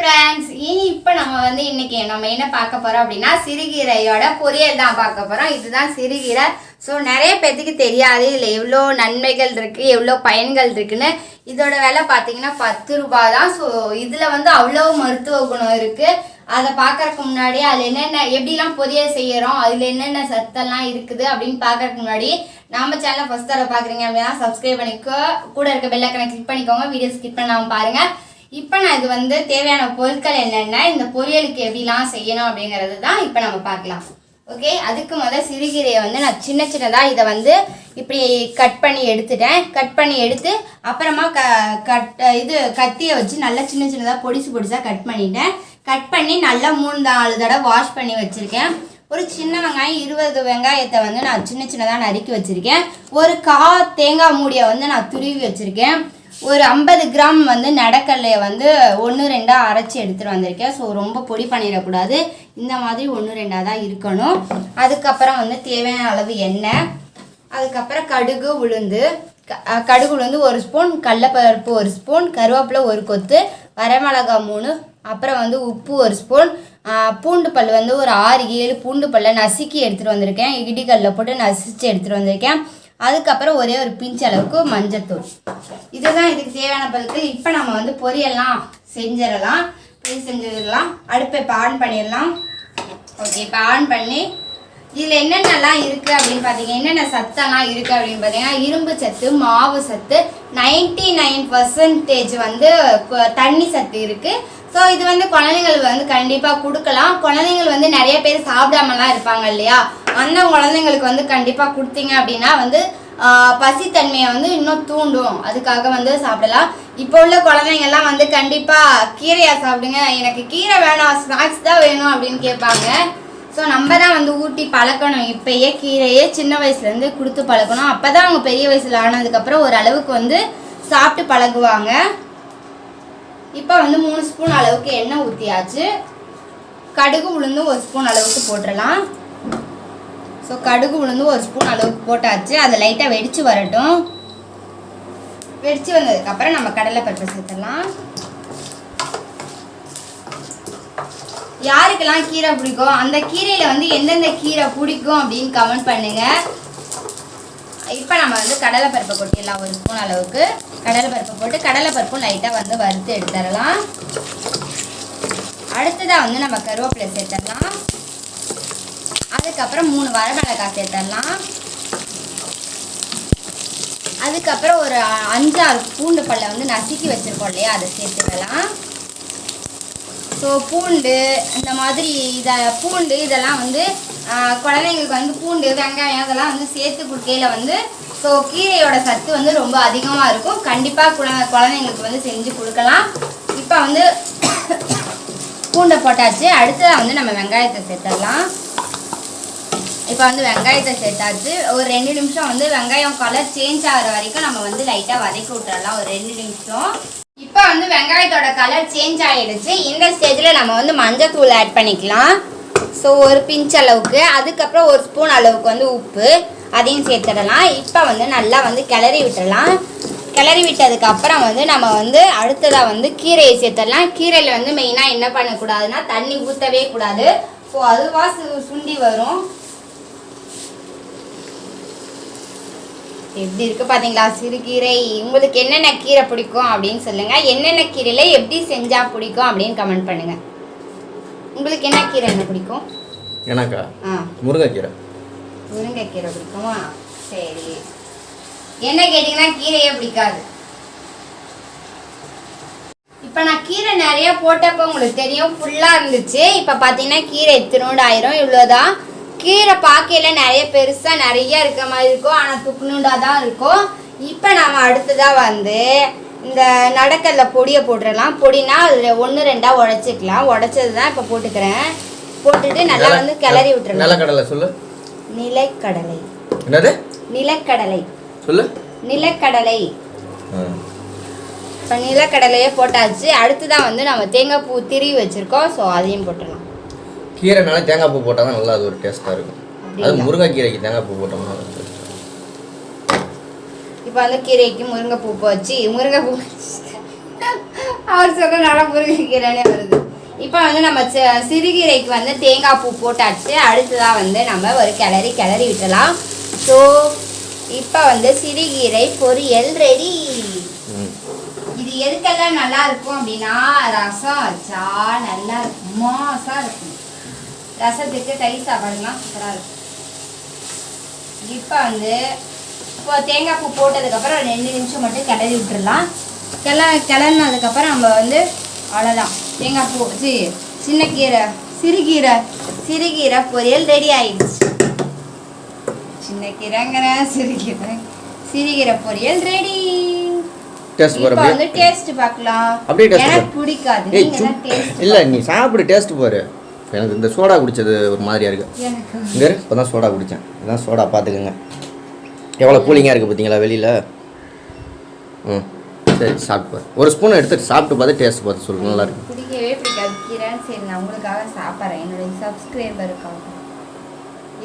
Friends, இப்போ நம்ம இன்னைக்கு நம்ம என்ன பார்க்க போறோம் அப்படின்னா சிறுகீரையோட பொரியல் தான் பார்க்க போறோம். இதுதான் சிறுகீரை. ஸோ நிறைய பேத்துக்கு தெரியாது இதில் எவ்வளோ நன்மைகள் இருக்குது, எவ்வளோ பயன்கள் இருக்குன்னு. இதோட விலை பார்த்தீங்கன்னா 10 ரூபாய் தான். ஸோ இதில் அவ்வளோ மருத்துவ குணம் இருக்குது. அதை பார்க்கறதுக்கு முன்னாடி அதில் என்னென்ன எப்படிலாம் பொரியல் செய்கிறோம், அதில் என்னென்ன சத்தெல்லாம் இருக்குது அப்படின்னு பார்க்கறதுக்கு முன்னாடி நம்ம சேனலை ஃபஸ்ட் தடவை பார்க்குறீங்க அப்படின்னா சப்ஸ்கிரைப் பண்ணிக்கோ, கூட இருக்க பெல் ஐக்கனை கிளிக் பண்ணிக்கோங்க, வீடியோ ஸ்கிப் பண்ணாமல் பாருங்கள். இப்போ நான் இது தேவையான பொருட்கள் என்னென்ன, இந்த பொரியலுக்கு எப்படிலாம் செய்யணும் அப்படிங்கிறது தான் இப்போ நம்ம பார்க்கலாம். ஓகே, அதுக்கு முதல் சிறுகீரையை நான் சின்ன சின்னதாக இதை இப்படி கட் பண்ணி எடுத்துட்டேன். கட் பண்ணி எடுத்து அப்புறமா கத்தியை வச்சு நல்லா சின்ன சின்னதாக பொடிசாக கட் பண்ணிட்டேன். கட் பண்ணி நல்லா 3-4 தடவை வாஷ் பண்ணி வச்சுருக்கேன். ஒரு சின்ன வெங்காயம் 20 வெங்காயத்தை நான் சின்ன சின்னதாக நறுக்கி வச்சுருக்கேன். ஒரு தேங்காய் மூடியை நான் துருவி வச்சுருக்கேன். ஒரு 50 கிராம் நடக்கல்லையை 1-2 அரைச்சி எடுத்துகிட்டு வந்திருக்கேன். ஸோ ரொம்ப பொடி பண்ணிடக்கூடாது, இந்த மாதிரி 1-2 தான் இருக்கணும். அதுக்கப்புறம் தேவையான அளவு எண்ணெய், அதுக்கப்புறம் கடுகு உளுந்து 1 ஸ்பூன், கடலைப்பருப்பு 1 ஸ்பூன், கருவேப்பிலை 1 கொத்து, வரமிளகா 3, அப்புறம் உப்பு 1 ஸ்பூன், பூண்டு பல் ஒரு 6-7 பூண்டு பல்லை நசுக்கி எடுத்துகிட்டு வந்திருக்கேன். இடிக்கல்ல போட்டு நசுச்சு எடுத்துகிட்டு வந்திருக்கேன். அதுக்கப்புறம் ஒரே ஒரு பிஞ்ச் அளவுக்கு மஞ்சத்தூள். இதுதான் இதுக்கு தேவையான பொருட்கள். இப்போ நம்ம பொரியல்லாம் செஞ்சிடலாம். அடுப்பை இப்போ ஆன் பண்ணிடலாம். ஓகே, இப்போ ஆன் பண்ணி இதில் என்னென்னலாம் இருக்குது அப்படின்னு பார்த்தீங்கன்னா, என்னென்ன சத்தெல்லாம் இருக்குது அப்படின்னு பார்த்தீங்கன்னா, இரும்பு சத்து, மாவு சத்து, 99% தண்ணி சத்து இருக்குது. ஸோ இது குழந்தைங்களுக்கு கண்டிப்பாக கொடுக்கலாம். குழந்தைங்கள் நிறைய பேர் சாப்பிடாமலாம் இருப்பாங்க இல்லையா, அந்த குழந்தைங்களுக்கு கண்டிப்பாக கொடுத்தீங்க அப்படின்னா பசித்தன்மையை இன்னும் தூண்டும். அதுக்காக சாப்பிடலாம். இப்போ உள்ள குழந்தைங்கள்லாம் கண்டிப்பாக கீரையாக சாப்பிடுங்க, எனக்கு கீரை வேணாம், ஸ்நாக்ஸ் தான் வேணும் அப்படின்னு கேட்பாங்க. ஸோ நம்ம தான் ஊட்டி பழக்கணும். இப்போயே கீரையே சின்ன வயசுலேருந்து கொடுத்து பழக்கணும். அப்போ தான் அவங்க பெரிய வயசில் ஆனதுக்கப்புறம் ஓரளவுக்கு சாப்பிட்டு பழகுவாங்க. இப்போ 3 ஸ்பூன் அளவுக்கு எண்ணெய் ஊற்றியாச்சு. கடுகு உளுந்து 1 ஸ்பூன் அளவுக்கு போட்டுடலாம். ஸோ கடுகு உளுந்து 1 ஸ்பூன் அளவுக்கு போட்டாச்சு. அதை லைட்டாக வெடித்து வரட்டும். வெடித்து வந்ததுக்கப்புறம் நம்ம கடலைப்பருப்பு சேர்த்துடலாம். யாருக்கெல்லாம் கீரை பிடிக்கும், அந்த கீரையில் எந்தெந்த கீரை பிடிக்கும் அப்படின்னு கமெண்ட் பண்ணுங்கள். இப்போ நம்ம கடலைப்பருப்பை கொட்டிடலாம். 1 ஸ்பூன் அளவுக்கு கடலைப்பருப்பை போட்டு கடலைப்பருப்பும் லைட்டாக வறுத்து எடுத்துடலாம். அடுத்ததாக நம்ம கருவேப்பிலை சேர்த்துடலாம். அதுக்கப்புறம் 3 வரமிளகாய் சேர்த்துடலாம். அதுக்கப்புறம் ஒரு 5-6 பூண்டு பல்லை நசுக்கி வச்சுருக்கோம் இல்லையா, அதை சேர்த்துக்கலாம். ஸோ பூண்டு இந்த மாதிரி பூண்டு இதெல்லாம் குழந்தைங்களுக்கு பூண்டு, வெங்காயம் இதெல்லாம் சேர்த்து கொடுக்கையில் ஸோ கீரையோட சத்து ரொம்ப அதிகமாக இருக்கும். கண்டிப்பாக குழந்தைங்களுக்கு செஞ்சு கொடுக்கலாம். இப்போ பூண்டை போட்டாச்சு. அடுத்ததாக நம்ம வெங்காயத்தை சேர்த்துடலாம். இப்போ வெங்காயத்தை சேர்த்தாச்சு. ஒரு 2 நிமிஷம் வெங்காயம் கலர் சேஞ்ச் ஆகிற வரைக்கும் நம்ம லைட்டாக வதக்கி விட்டுறலாம். ஒரு 2 நிமிஷம். இப்போ வெங்காயத்தோட கலர் சேஞ்ச் ஆகிடுச்சு. இந்த ஸ்டேஜில் நம்ம மஞ்சத்தூள் ஆட் பண்ணிக்கலாம். ஸோ ஒரு பிஞ்ச் அளவுக்கு, அதுக்கப்புறம் 1 ஸ்பூன் அளவுக்கு உப்பு, அதையும் சேர்த்துடலாம். இப்போ நல்லா கிளறி விட்டுடலாம். கிளறி விட்டதுக்கப்புறம் நம்ம அடுத்ததாக கீரையை சேர்த்துடலாம். கீரையில் மெயினாக என்ன பண்ணக்கூடாதுன்னா தண்ணி ஊற்றவே கூடாது. ஸோ அதுவாக சுண்டி வரும். எப்படி இருக்குது பார்த்தீங்களா சிறுகீரை. உங்களுக்கு என்னென்ன கீரை பிடிக்கும் அப்படின்னு சொல்லுங்கள். என்னென்ன கீரையில் எப்படி செஞ்சால் பிடிக்கும் அப்படின்னு கமெண்ட் பண்ணுங்கள். உங்களுக்கு என்ன கீரை என்ன பிடிக்கும்? எனக்கா? முருங்கைக்கீரை. முருங்கைக்கீரை பிடிக்குமா? சரி. என்ன கேட்டிங்கன்னா கீரையே பிடிக்காது. இப்போ நான் கீரை நிறைய போட்டப்போ உங்களுக்கு தெரியும், ஃபுல்லாக இருந்துச்சு. இப்போ பார்த்தீங்கன்னா கீரை எத்தினோடு ஆயிரும். இவ்வளோதான். கீரை பார்க்கையில் நிறைய பெருசாக நிறைய இருக்க மாதிரி இருக்கும், ஆனால் துக்குனுண்டாக தான் இருக்கும். இப்போ நாம் அடுத்ததாக இந்த நடக்கல்ல பொடியை போட்டுடலாம். பொடினா அதில் 1-2 உடைச்சிக்கலாம். உடைச்சது தான் இப்போ போட்டுக்கிறேன். போட்டுட்டு நல்லா கிளறி விட்டுறலாம். நிலக்கடலை சொல்லு. நிலக்கடலை. என்னது? நிலக்கடலை சொல்லு. நிலக்கடலை. இப்போ நிலக்கடலையே போட்டாச்சு. அடுத்ததான் நம்ம தேங்காய் பூ திருவி வச்சுருக்கோம். ஸோ அதையும் போட்டுடலாம். கீரைனால தேங்காய் பூ போட்டால் தான் நல்லா அது ஒரு டேஸ்ட்டாக இருக்கும். அது முருங்கைக்கீரைக்கு தேங்காய் பூ போட்டோம்னா இப்போ கீரைக்கு முருங்கைப்பூ வச்சு அவர் சொன்னனால முருங்கைக்கீரைனே வருது. இப்போ வந்து நம்ம சிறுகீரைக்கு வந்து தேங்காய் பூ போட்டாச்சு. அடுத்ததாக வந்து நம்ம ஒரு கிளறி விட்டலாம். ஸோ இப்போ வந்து சிறுகீரை பொரியல் ரெடி. இது எதுக்கெல்லாம் நல்லா இருக்கும் அப்படின்னா ரசம் வச்சா நல்லா இருக்கும், மாசா இருக்கும். ரசத்துக்கு தயிர் சாப்பாடுலாம் சூப்பராக இருக்கும். இப்போ வந்து இப்போ தேங்காய் பூ போட்டதுக்கப்புறம் 2 நிமிஷம் மட்டும் கிளறி விட்டுடலாம். கிளறினதுக்கப்புறம் நம்ம வந்து அவ்வளோதான், தேங்காய் பூ சிறுகீரை பொரியல் ரெடி ஆயிடுச்சு. சிறுகீரை பொரியல் ரெடி. இப்போ வந்து டேஸ்ட் பார்க்கலாம். எனக்கு பிடிக்காது, நீங்க தான் டேஸ்ட் இல்லை நீ சாப்பிடு, டேஸ்ட் பாரு. எனக்கு இந்த சோடா குடிச்சது ஒரு மாதிரியா இருக்கு. இங்கே இப்போ தான் சோடா குடித்தேன். இதான் சோடா, பார்த்துக்குங்க எவ்வளோ கூலிங்காக இருக்குது பார்த்தீங்களா வெளியில். சரி சாப்பிட்டு பாரு, ஒரு ஸ்பூன் எடுத்துட்டு சாப்பிட்டு பார்த்து டேஸ்ட் பார்த்து சொல்லுங்க. நல்லா இருக்கு. பிடிக்கவே பிடிக்காது கீரைன்னு. சரி நான் உங்களுக்காக சாப்பிட்றேன், என்னுடைய சப்ஸ்கிரைபருக்காக.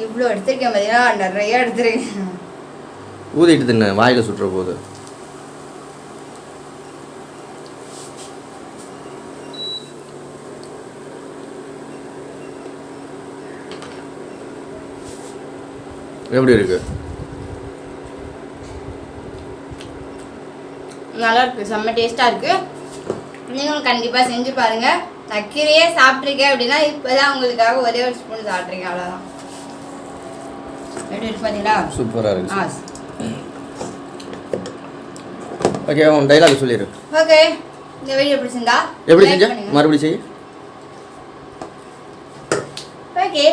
இவ்வளோ எடுத்துருக்கேன் பார்த்தீங்கன்னா, நிறைய எடுத்துருக்கேன். ஊதிட்டு தின்னு, வாயில் சுட்டுற போது. எப்படி இருக்கு? நல்லா இருக்கு, செம்ம டேஸ்ட்டாக இருக்கு. நீங்களும் கண்டிப்பாக செஞ்சு பாருங்க. நான் கீரையே சாப்பிட்ருக்கேன் அப்படின்னா இப்போதான் உங்களுக்காக ஒரே ஒரு ஸ்பூன் சாப்பிட்ருக்கேன், அவ்வளோதான். எப்படி இருக்கு பார்த்தீங்களா? சூப்பராக இருக்கு. ஓகே, உன் டைலாக் சொல்லிடு. ஓகே, இந்த வீடியோ பிடிச்சிருந்தா எப்படி செஞ்சா மறுபடியும் செய்ய. ஓகே,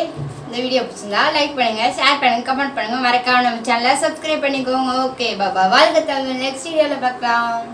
இந்த வீடியோ பிடிச்சிருந்தா லைக் பண்ணுங்க, ஷேர் பண்ணுங்க, கமெண்ட் பண்ணுங்க, மறக்காம நம்ம சேனலை சப்ஸ்கிரைப் பண்ணிக்கோங்க. ஓகே பாபா, வாழ்க்கை தமிழ். நெக்ஸ்ட் வீடியோவில் பார்க்கலாம்.